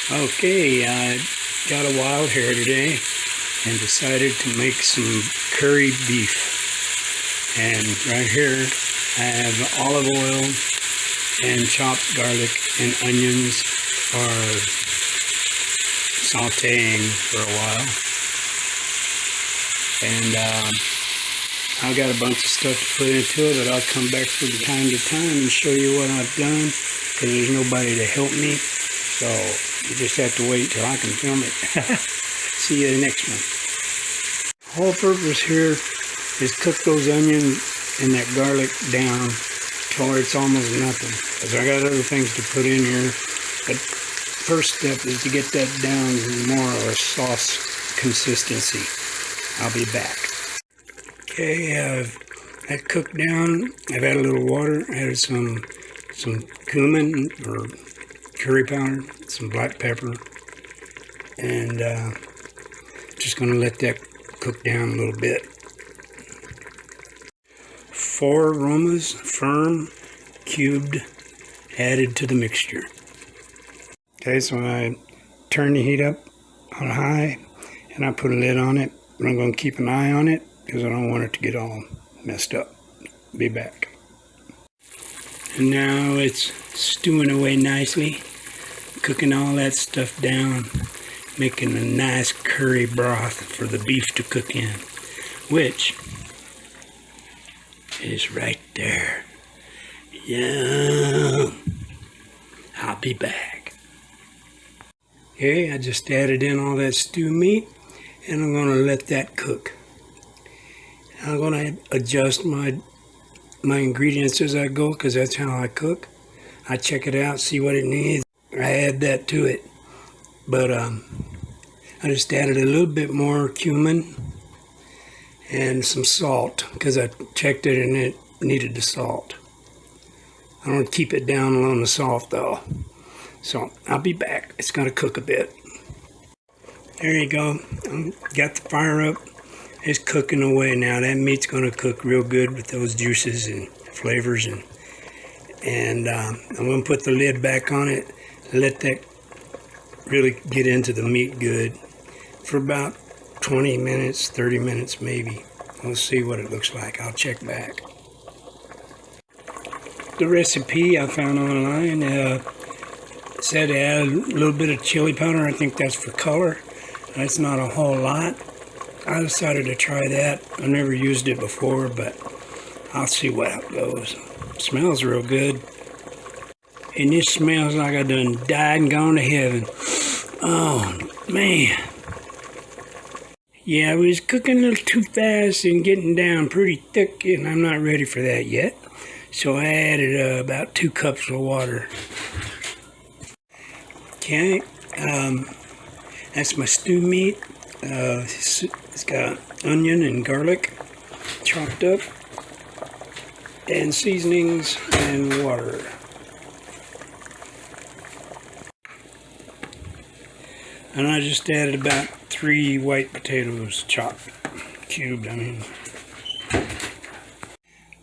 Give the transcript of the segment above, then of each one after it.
Okay, I got a wild hair today and decided to make some curry beef. And right here I have olive oil and chopped garlic and onions for sauteing for a while. And I've got a bunch of stuff to put into it, but I'll come back from time to time and show you what I've done because there's nobody to help me. So you just have to wait till I can film it. See you in the next one. Whole purpose here is cook those onions and that garlic down till it's almost nothing. Because I got other things to put in here. But first step is to get that down to more of a sauce consistency. I'll be back. Okay, that cooked down. I've added a little water. I added some cumin or curry powder, some black pepper, and just going to let that cook down a little bit. 4 aromas, firm, cubed, added to the mixture. Okay, so I turn the heat up on high, and I put a lid on it, but I'm going to keep an eye on it because I don't want it to get all messed up. Be back. And now it's stewing away nicely, cooking all that stuff down, making a nice curry broth for the beef to cook in, which is right there. Yum! I'll be back. Okay, I just added in all that stew meat, and I'm going to let that cook. I'm going to adjust my ingredients as I go because that's how I cook. I check it out, see what it needs. I add that to it. But I just added a little bit more cumin and some salt because I checked it and it needed the salt. I don't keep it down on the salt though. So I'll be back. It's going to cook a bit. There you go. Got the fire up. It's cooking away now. That meat's going to cook real good with those juices and flavors. And I'm going to put the lid back on it. Let that really get into the meat good for about 20 minutes, 30 minutes maybe. We'll see what it looks like. I'll check back. The recipe I found online said to add a little bit of chili powder. I think that's for color. That's not a whole lot. I decided to try that. I've never used it before, but I'll see what it goes. It smells real good. And this smells like I done died and gone to heaven. Oh, man. Yeah, I was cooking a little too fast and getting down pretty thick, and I'm not ready for that yet. So I added about 2 cups of water. Okay, that's my stew meat. It's got onion and garlic chopped up, and seasonings and water. And I just added about 3 white potatoes chopped, cubed, I mean.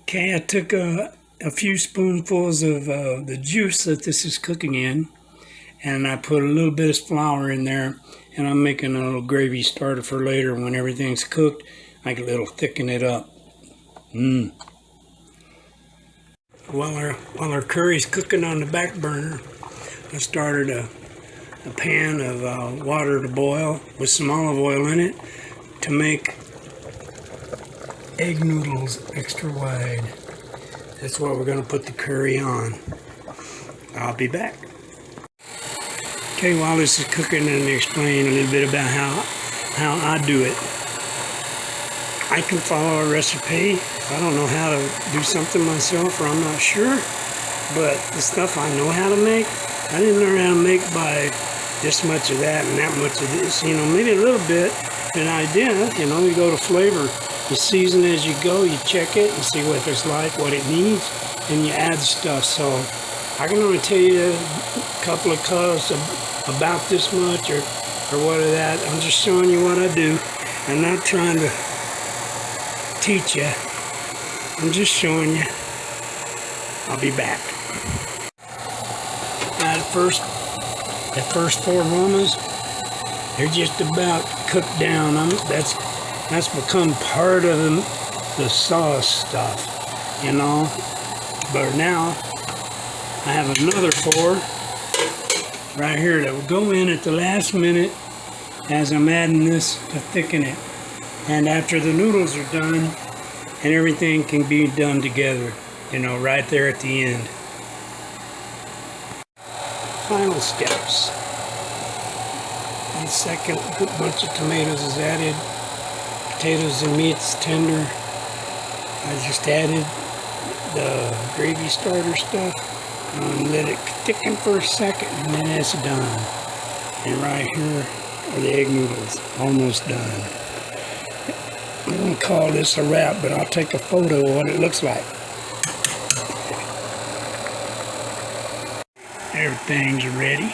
Okay, I took a few spoonfuls of the juice that this is cooking in, and I put a little bit of flour in there, and I'm making a little gravy starter for later when everything's cooked. I can a little thicken it up. While our curry's cooking on the back burner, I started a pan of water to boil with some olive oil in it to make egg noodles extra wide. That's what we're going to put the curry on. I'll be back. Okay, while this is cooking, and explain a little bit about how I do it. I can follow a recipe. I don't know how to do something myself, or I'm not sure. But the stuff I know how to make, I didn't learn how to make by this much of that and that much of this. You know, maybe a little bit, an idea. You know, you go to flavor. You season as you go. You check it and see what it's like, what it needs, and you add stuff. So I can only tell you a couple of colors about this much or what of that. I'm just showing you what I do. I'm not trying to teach you. I'm just showing you. I'll be back. At first, The first 4 ramas, they're just about cooked down. That's become part of the sauce stuff, you know. But now I have another 4 right here that will go in at the last minute as I'm adding this to thicken it. And after the noodles are done, and everything can be done together, you know, right there at the end. Final steps. The second bunch of tomatoes is added. Potatoes and meat's tender. I just added the gravy starter stuff and let it thicken for a second, and then it's done. And right here are the egg noodles, almost done. I'm going to call this a wrap, but I'll take a photo of what it looks like. Everything's ready.